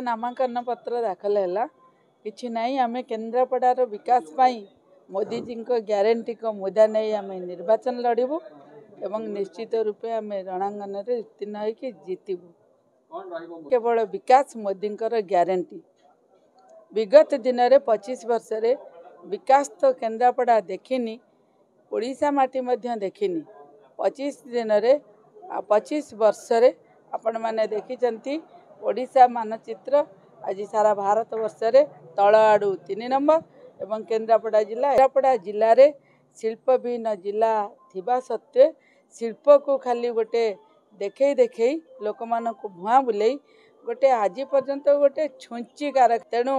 नामांकन पत्र दाखल है कि नहीं आम केन्द्रापड़ार विकास पाई मोदी जी को ग्यारंटी को मुद्दा नहीं आम निर्वाचन लड़बू एवं निश्चित रूपे आम रणांगन में उत्तीर्ण होकर जीतबू। केवल विकास मोदी ग्यारंटी विगत दिन में 25 वर्ष रे विकास तो केन्द्रापड़ा देखिनी ओडिशा माटी मध्य देखिनी 25 दिन रे 25 वर्ष रे आपण माने देखी ओडिशा मानचित्र आज सारा भारत वर्ष रे तल आड़ू 3 नंबर एवं केन्द्रापड़ा जिला रे शिल्पविहीन जिला थिबा सत्वे शिल्प को खाली गोटे देखे देखे लोक मानक भुआ बुलाई गोटे आज पर्यंत गोटे छुंचिकार तेणु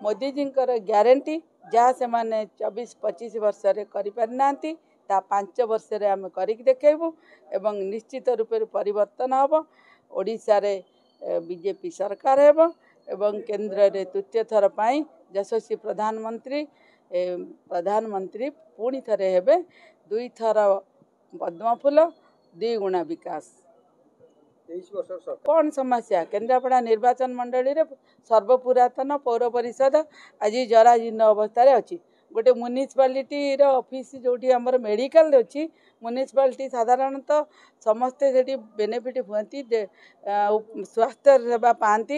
मोदी जी ग्यारंटी जहाँ से माने 24-25 वर्ष रे करि पारना ता 5 वर्ष रे आम करिक देखेबू एवं निश्चित रूप से परिवर्तन हम ओडिशा रे बीजेपी सरकार हेबो एवं केंद्र रे तृतीय थर पाई यशस्वी प्रधानमंत्री पुणी थरे हेबे 2 थर पद्मफूल 2 गुणा विकास। कौन समस्या केन्द्रापड़ा निर्वाचन मंडली रे सर्वपुरातन पौर परिषद आज जराजीर्ण अवस्था अच्छी गोटे म्युनिसिपालिटी ऑफिस जोटी हमर मेडिकल अच्छी म्युनिसिपालिटी साधारणतः समस्ते सेठी बेनिफिट हुंती स्वास्थ्य सेवा पाती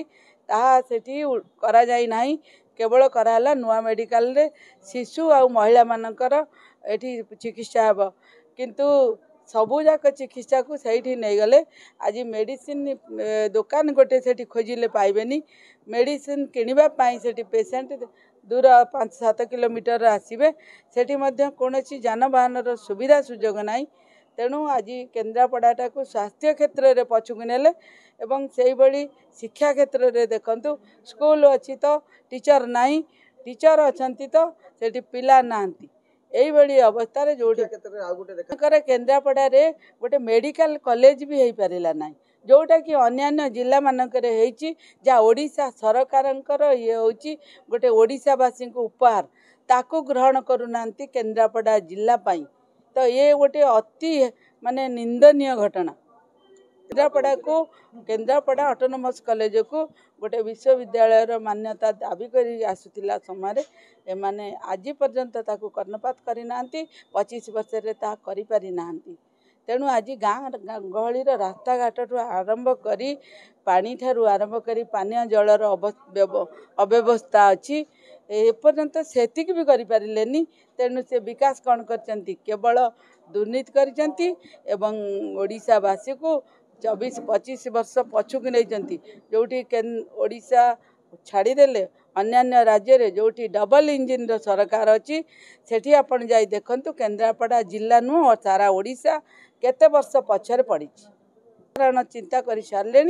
ताहा सेठी करा जाई नाही केवल कराला नुआ मेडिकल रे शिशु आ महिला मानकर एठी चिकित्सा हेब किंतु सबू जाक चिकित्सा को सही नहीं गले आज मेडिसिन दुकान गोटे से खोजिले पाइबेनी मेडिसिन किनिबा पाई सेठी पेशेंट दूर 5-7 किलोमीटर आसबे सेठी मध्य कोनोसी जानवाहन सुविधा सुजोग नाई तेणु आज केन्द्रापड़ाटा को स्वास्थ्य क्षेत्र में पछुक नेले एवं से भली शिक्षा क्षेत्र में देखंतु स्कूल अच्छी तो टीचर नाई टीचर अच्छी तो सेठी पिला नांती यही बड़ी अवस्था रे जोड़ी केन्द्रापड़ा रे गोटे मेडिकल कॉलेज भी हो पारा ना जोटा कि अन्य जिला मानक जहाँ ओडिशा सरकारंकर ये होची गोटे ओडिशावासी को उपहार ताकू ग्रहण करूना केन्द्रापड़ा जिला पाई तो ये गोटे अति माने निंदनीय घटना। केन्द्रापड़ा ऑटोनोमस कॉलेज को गोटे विश्वविद्यालय मान्यता दाबी कर आसुला समय एमाने आज पर्यंत ताकू कर्णपात करना 25 वर्ष रे ता करि पारि नांती तेणु आज गाँ गहली रास्ता घाट आरंभ करी पानी ठारू आरंभ करी पानीय जलर अव्यवस्था अच्छी एपर्यंत सेतिक भी करि पारिलेनी तेणु से विकास कौन करचंती केवल दुर्नीति करचंती एवं ओडिशावासी को 24-25 वर्ष पछुक नहीं जोटी ओडिशा छाड़ीदेले अन्य राज्य रे जोटी डबल इंजिन रो सरकार अच्छी सेठी आपण जाई देखंतु केन्द्रापड़ा जिला नु और सारा ओडिशा केते वर्ष पछरे पड़ी कारण चिंता कर सारे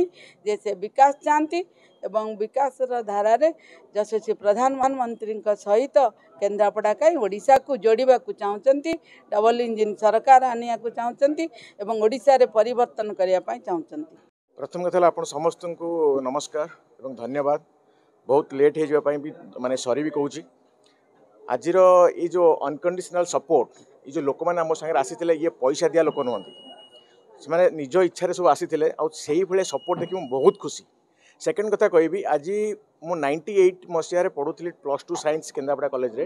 जे से विकास चाहती एवं विकास धारा रे यशस्वी प्रधानमंत्री सहित केन्द्रापड़ा कहीं ओडिशा को जोड़ा चाहती डबल इंजिन सरकार आनिया को चाहती एवं ओडिशा रे परिवर्तन करने चाहती। प्रथम कथा आप समस्त को नमस्कार एवं धन्यवाद बहुत लेट हो भी माने सॉरी भी कहूँ आज ये जो अनकंडीशनल सपोर्ट ये जो लोक मैंने आम सागर आसी ये पैसा दिया लोक नुहति से निज इच्छा सब आसी भाई सपोर्ट देखिए बहुत खुशी। सेकेंड कथा कहबी आज मु 98 मसीह पढ़ुली +2 साइंस केन्द्रापड़ा कॉलेज रे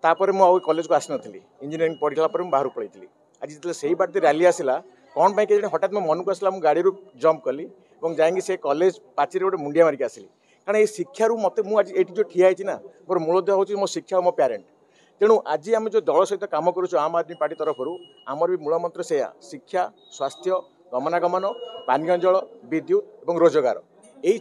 तापर मु कॉलेज को आसी नी इंजीनियरिंग पढ़ला बाहर पलैली आज जो से बाटे रैली आसला कौन पाई हठात मो मन को आसला मु गाड़ी जंप कली और जाकि से कॉलेज पाचेरी गोटे मुंडिया मारिक आसली कारण ये शिक्षा मत मुझे जो ठिया ना मोर मूलदेह हूँ मो शिक्षा मो पेरेन्ट तेणु आज आम जो दल सहित कम करुँ आम आदमी पार्टी तरफ आमर भी मूल मंत्र से शिक्षा स्वास्थ्य गमनागमन पानीय जल विद्युत और रोजगार यही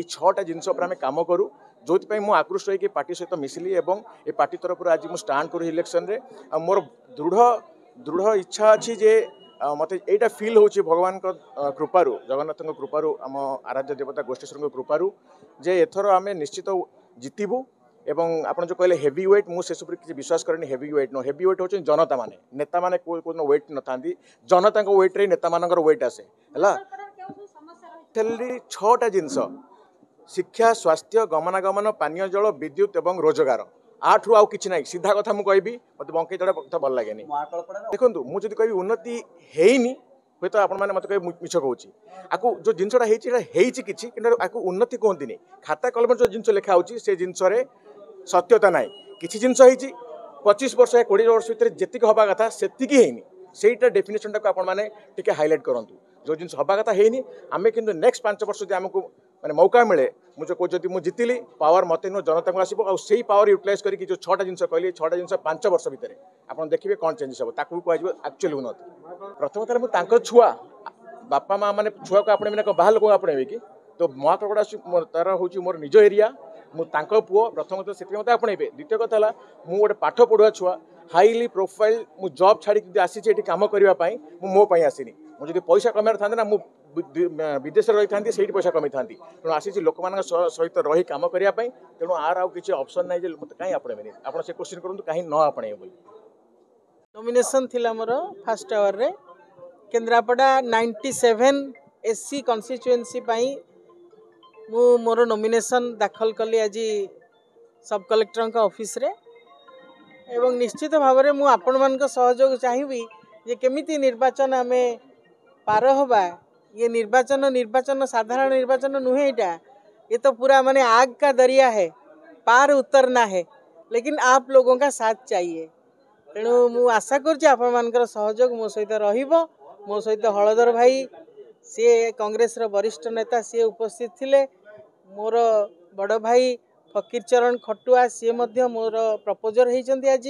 छटा जिनस आम कम करूँ जो मु आकृष्ट होकर पार्टी सहित मिसिली और ये पार्टी तरफ आज मुझे स्टाण करूँ इलेक्शन रे मोर दृढ़ इच्छा अच्छी जे मत यहाँ फिल हो भगवान कृपारू जगन्नाथ कृपारू आम आराध्य देवता गोष्ठेश्वर कृपारू जे एथर आम निश्चित जितबू एवं आप जो कहले हेवी वेट मुझे सब किसी विश्वास करें heavy weight no heavy weight हूँ जनता माने नेता माने कोई वेट न था जनता वेट रे नेता मानकर वेट आसे है 6टा जिनस शिक्षा स्वास्थ्य गमनागमन पानीय जल विद्युत एवं रोजगार आठू आउ कि ना सीधा कथा मुझे कहबी मत बंकई चढ़ा कथा भल लगे देखो मुझे कह उन्नति है ହୁଏ तो आपण मत मिछ कौच आपको जो जिनसा कि आपको उन्नति कहती खाता कलम जो जिन लिखा हो जिनस सत्यता ना किसी जिनस 25 वर्ष 20 वर्ष भर जी हवा कथा से डेफिनेशन टाक आपने हाइलाइट करूँ जो जिन हवा कथा है आम कि नेक्स्ट 5 वर्ष जो आमको माने मौका मिले मुझे कह जब मुझे जीतिली पावर मत जनता को आसो आई पावर यूटिलाइज करके जो 6टा जिन कहली 6टा जिन 5 वर्ष भितर आप देखिए कौन चेंजेस हम ताकू कह एक्चुअली उन्नति प्रथम कथा मुझे छुआ बापा माँ मैंने छुआ को आपणे मैंने बाहर लोक आपणे कि तो महाप्रगड़ा तार हूँ मोर निज एरिया मुझे पुओ प्रथम कथा से मत आपणे द्वितीय कथा है मुझे गोटे पाठ पढ़ुआ छुआ हाईली प्रोफाइल मु जॉब छाड़ी आसी कम करने मो आसनी मुझे पैसा कमार था ना मुझे विदेश रही था से पैसा कमी था तेणु आसी लोक मान सहित रही कम करने तेणु आर आउ किसी ऑप्शन ना मत कहीं आपणे आप से क्वेश्चन करूँ कहीं न आपणे नॉमिनेशन थिला मोर फर्स्ट आवर रे केन्द्रापड़ा 97 एससी कन्स्टिट्युएंसी पाई मु मोर नॉमिनेशन दाखल कली आज सब कलेक्टर ऑफिस रे एवं निश्चित भाव में मुझे आपण मान सहयोग चाहिए जे केमिति निर्वाचन आम पार हवा ये निर्वाचन साधारण निर्वाचन नुहे यहाँ ये तो पूरा माने आग का दरिया है पार उतरना है लेकिन आप लोगों का साथ चाहिए तेणु मु आशा कर सहयोग मो सहित रहिबो मो सहित हलधर भाई सी कांग्रेस रो वरिष्ठ नेता सी उपस्थित थिले मोर बड़ भाई फकीर चरण खटुआ सी मोर प्रपोजर होती आज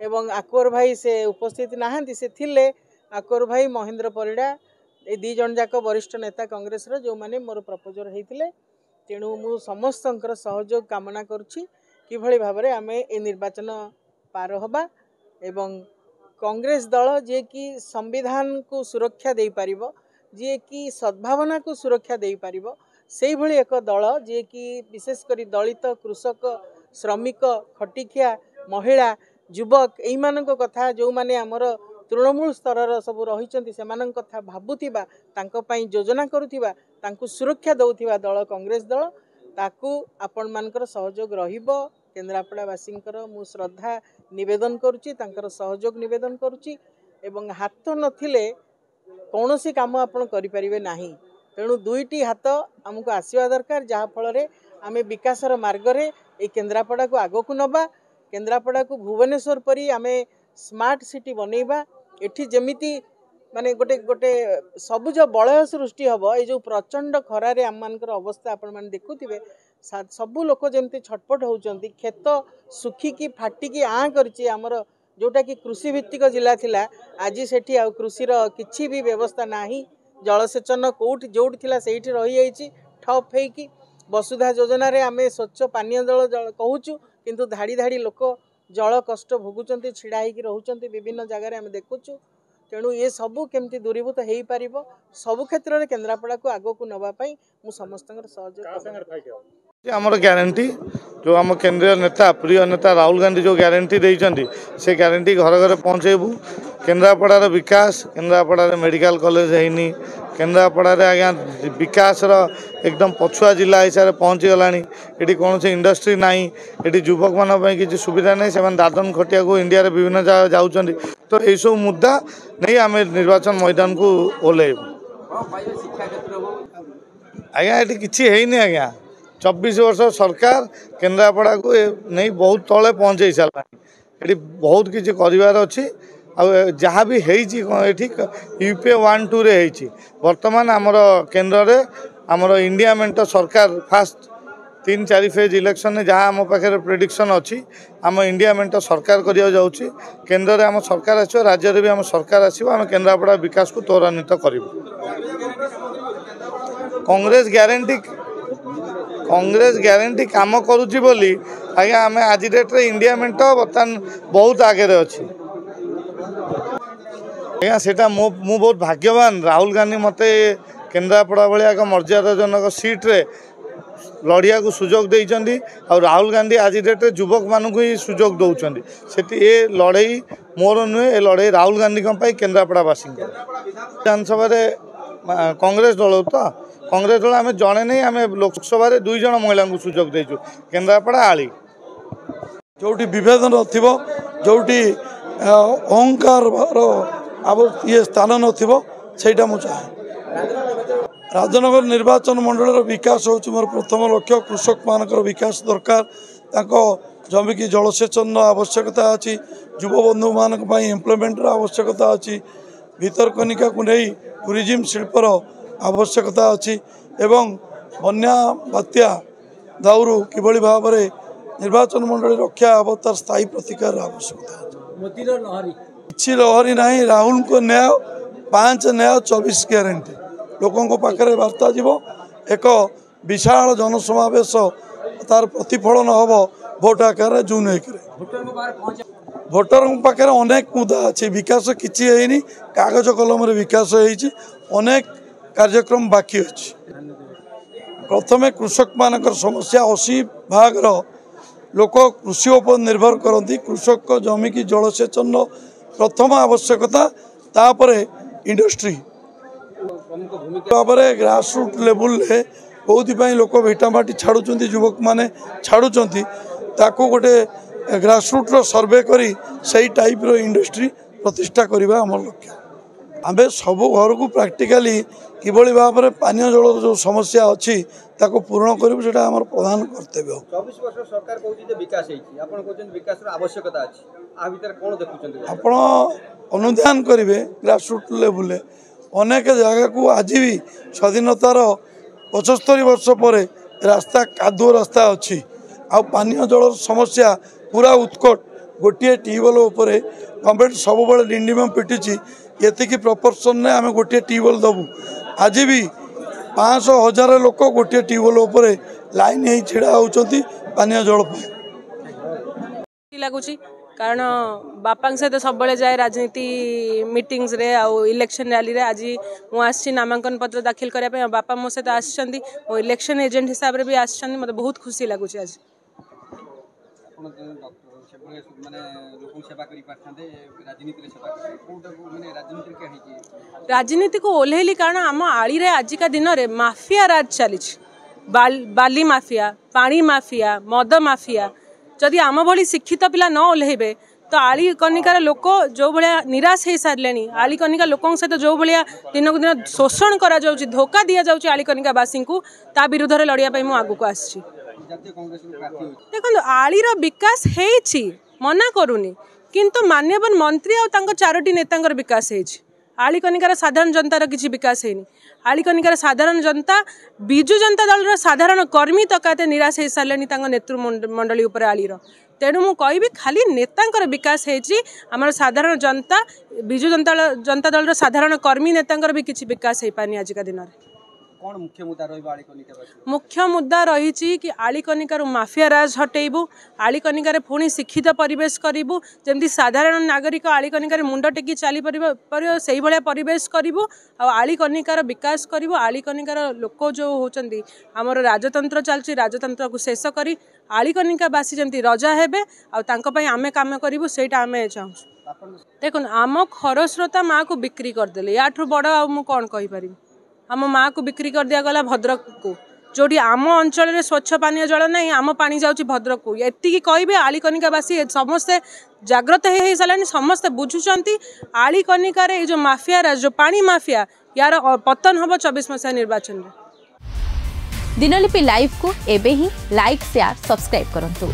एवं आकुर भाई से उपस्थित नहांती से थिले आकुर भाई महेंद्र परिड़ा ये दी जन जाक वरिष्ठ नेता कांग्रेस रो जो माने मोर प्रपोजर होते तेणु मु समस्त सहयोग कामना करुच्ची किभली भाव में आम ए निर्वाचन पार हवा एवं कांग्रेस दल जे कि संविधान को सुरक्षा दे पारिबो जे कि सद्भावना को सुरक्षा दे पारिबो से भली एक दल जे कि विशेषकर दलित कृषक श्रमिक खटिखिया महिला युवक यही मान कथा जो माने आमर तृणमूल स्तर सब रही से कथा भावुवा तांको योजना करुवा तांको सुरक्षा दौथिबा दल कांग्रेस दल ताकू आपण मानकर सहयोग रहिबो केन्द्रापड़ावासी मु श्रद्धा निवेदन करुच्ची तांकर सहयोग निवेदन करुच्ची एवं हाथ नथिले कौनसी काम आपण करिपारिबे नाही तेणु दुईटी हाथ आमको आसवा दरकार जहाँ फल आम विकासर मार्गरे ए केन्द्रापड़ा को आग को नबा केन्द्रापड़ा को भुवनेश्वर परी आम स्मार्ट सिटी बनैबा एठी जेमिति माने गोटे गोटे सबुज बलय सृष्टि हम ये जो प्रचंड खरारे आम मानकर अवस्था आपण माने देखुथिबे सबू लोक जमती छटपट होउचंती खेत सुखिकी फाटिकी आँ करछि आमर जोटा कि कृषि भित्तिक जिला थिला आज सेठी आ कृषिर किछि भी व्यवस्था नाही जलसेचन कोठी जोठी थिला सेठी रही जाइछि ठप हेकी वसुधा योजना रे आमे स्वच्छ पानीय जल कहूचु किंतु धाड़ी धाड़ी लोक जल कष्ट भोगुचंती छिड़ा हेकी रहउचंती विभिन्न जगह रे आमे देखुचु तेणु ये सबू केमती दूरीभूत हो पार सबु क्षेत्र में केन्द्रापड़ा को आग को नवाई मु समस्त सहयोग आमर ग्यारंटी जो आम केंद्रीय नेता प्रिय नेता राहुल गांधी जो ग्यारंटी देइचंदी से ग्यारंटी घर घर पहुँचेबू केन्द्रापड़ार विकास केन्द्रापड़ार मेडिकल कॉलेज है केन्द्रापड़ार आज्ञा विकास एकदम पछुआ जिला हिसाब से पहुँची गलानी ये कौन से इंडस्ट्री ना ये युवक मान किसी सुविधा नहीं से दादन खटिया को इंडिया रे विभिन्न जगह जाऊँच तो यही सब मुद्दा नहीं आम निर्वाचन मैदान को ओह्लैबू आज्ञा ये किसी है आज्ञा 24 वर्ष सरकार केन्द्रापड़ा को नहीं बहुत तले पहुँचे सारा ये बहुत किसी कर अच्छी जहाँ भी है यूपीए 1-2 रे बर्तमान आमर केन्द्र में आमर इंडिया मेंट सरकार फास्ट 3-4 फेज इलेक्शन में जहाँ आम पाखे प्रेडिक्शन अच्छी आम इंडिया मेंट सरकार करिया जाउची केन्द्र में आम सरकार आसो राज्य में भी आम सरकार आसो आम केन्द्रापड़ा विकास को त्वरान्वित करूँ कांग्रेस ग्यारंटी काम करुच्ची बोली आज्ञा आम आज डेट रे इंडिया मेंट बर्तमान बहुत आगे अच्छी आज्ञा सेटा मु बहुत भाग्यवान राहुल गांधी मते केन्द्रापड़ा भाया एक मर्यादाजनक सीट्रे लड़िया को सुजोग देइचंदी और राहुल गांधी आज डेट युवक मानक ही सुजोग दौरान से लड़ई मोर नुहे ए लड़ई राहुल गांधी केन्द्रापड़ावासी विधानसभा कांग्रेस दल तो कांग्रेस दल आम जड़े नहीं आम लोकसभा 2 जन महिला को सुजोग देचु केन्द्रापड़ा आली जोटी विभेदन थी जोटी अहंकार ये स्थान नथिबो ସେଇଟା ମୁଁ ଚାହେଁ। राजनगर निर्वाचन मंडल विकास हूँ मोर प्रथम लक्ष्य। कृषक मानकर विकास दरकार, जमी की जलसेचन आवश्यकता अच्छी, युवबंधु मान एम्प्लॉयमेंट आवश्यकता अच्छी, भितरकनिका को नहीं टूरिज्म शिल्पर आवश्यकता अच्छी एवं बन्या बात्या दाउरू किभली भाव में निर्वाचन मंडल रक्षा हे तार स्थायी प्रतिकार आवश्यकता अच्छी। लहरी ना राहुल को न्याय 5 न्याय 24 ग्यारंटी लोकों पाखे वार्ता जीव एक विशाल जनसमावेश तार प्रतिफलन हम भोट आकार जून 1 भोटर पाखे अनेक मुद्दा अच्छी। विकास किसी कागज कलम विकास होती अनेक कार्यक्रम बाकी अच्छी। प्रथमे कृषक मानकर समस्या 80% लोक कृषि उपर निर्भर करती। कृषक जमी की जलसेचन प्रथम आवश्यकता, तापरे इंडस्ट्री भाव में ग्रासरूट लेवल कौन लोक भिटामाटी छाड़ुंट युवक मैंने छाड़ुंट ताकू गोटे ग्रासरूट सर्वे करी सही टाइप रो इंडस्ट्री प्रतिष्ठा करवा आम लक्ष्य। आम सब घर को प्राक्टिकाली किभली भाव में पानीय जल जो समस्या अच्छी ताको पूर्ण करूँ से प्रधान कर्तव्य। 24 वर्ष सरकार कहते विकास विकास आवश्यकता अच्छी आ भीतर कौन देखुं आप अनुधान करेंगे ग्रासरूट लेवल अनेक जगह को आज भी स्वाधीनतार 75 वर्ष पर रास्ता कादुओ रास्ता अच्छी आ पानीय जल समस्या पूरा उत्कट। गोटे ट्यूबवेल उपर गवर्नमेंट सब बड़े डिंडिम पिटी ये प्रपोर्सन में आम गोटे ट्यूबवेल दबू आज भी 500,000 लोक गोटे ट्यूबवेल उपर लाइन ही छिड़ा होती पानीय जल लगुच। कारण बापा सहित सब जाए राजनीति मीटिंग्स रे आउ इलेक्शन रैली रे। आज मुझे नामांकन पत्र दाखिल करने बापा मो सहित आसी इलेक्शन एजेंट हिसाब से भी आसी मत बहुत खुशी लगुच। आज राजनीति को ओल्हेली कारण आम आली रे आजिका दिन में माफिया राज चली बाली माफिया, पानी माफिया, मद माफिया। जदि आम भली शिक्षित पिला न ओल्हेबे तो आली कनिकार लोक जो भाया निराश हो सारे। आली कनिका लोकों सहित जो भाया दिन को दिन शोषण करा जाउची, धोखा दिया जाउची आली कनिकावासी को ता विरुद्ध रे लड़िया पई मु आगु को आछि। देखो आलीर विकास हेछि मना करूनी, किंतु माननीय मंत्री और तांको 4टी नेतांकर विकास हेछि। आली कनिकार साधारण जनतार किसी विकास हेनी। आली कनिकार साधारण जनता बिजु जनता दल साधारण कर्मी तकाते निराश हो सारे नेतृमंडली उपर आलीर। तेणु मु कहबी खाली नेतांकर विकास हेछि, आमर साधारण जनता बिजु जनता दल साधारण कर्मी नेतांकर भी किसी विकास हो पानी। आजिका दिन में कौन मुख्य मुद्दा मुख्य मुद्दा रही कि आली कनिकार माफिया राज हटेबू, आली कनिकार पुणी शिक्षित परिवेश करूँ जमी साधारण नागरिक आली कनिकार मुंड टेकी चली पार से भाया परिवेश करूँ। आली कनिकार विकास करूँ। आली कनिकार लोक जो होती आमर राजतंत्र चलती राजतंत्र को शेष करी आली कनिकावासी जमी रजा हेबे आमे काम करूँ से आमे चाहूँ। देखो आम खरस्रोता माँ को बिक्री करदे याठू बड़ आ कौन कहीपरि। आम माँ को बिक्री कर दिया गला भद्रक को जोटी आम अंचल में स्वच्छ पानीय जल नहीं आम पानी जाऊँगी भद्रक को। एति कहे आली कनिकावासी समस्ते जाग्रत हो सारे समस्ते बुझुंट आली कनिकार ये जो माफिया राज जो पानी माफिया यार पतन हम 24 मसीहा निर्वाचन में। दिनलिपि लाइव को एबे ही लाइक शेयर सब्सक्राइब करंतु।